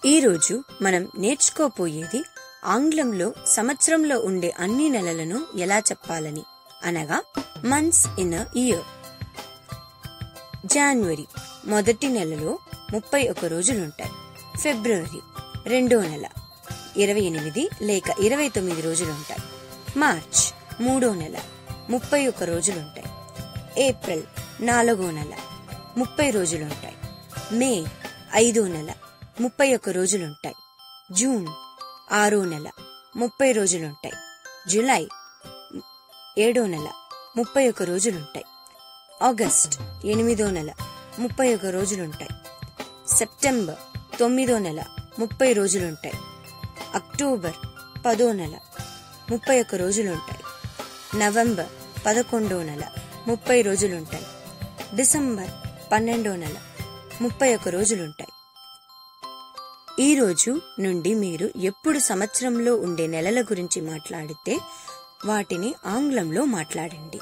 ఈరోజు మనం నేర్చుకోపోయేది ఆంగ్లంలో సంవత్సరంలో ఉండే అన్ని నెలలను ఎలా చెప్పాలని, అనగా మంత్స్ ఇన్ అ ఇయర్. జనవరి మొదటి నెలలో 31 రోజులుంటాయి. ఫిబ్రవరి రెండో నెల 28 లేక 29 రోజులుంటాయి. మార్చ్ మూడో నెల 31 రోజులుంటాయి. ఏప్రిల్ నాలుగో నెల 30 రోజులుంటాయి. మే 5వ నెల 31 రోజులుంటాయి. జూన్ 6వ నెల 30 రోజులుంటాయి. జూలై 7వ నెల 31 రోజులుంటాయి. ఆగస్ట్ 8వ నెల 31 రోజులుంటాయి. సెప్టెంబర్ 9వ నెల 30 రోజులుంటాయి. అక్టోబర్ 10వ నెల 31 రోజులుంటాయి. నవంబర్ 11వ నెల 30 రోజులుంటాయి. డిసెంబర్ 12వ నెల 31 రోజులుంటాయి. ఈ రోజు నుండి మీరు ఎప్పుడు సంవత్సరంలో ఉండే నెలల గురించి మాట్లాడితే వాటిని ఆంగ్లంలో మాట్లాడండి.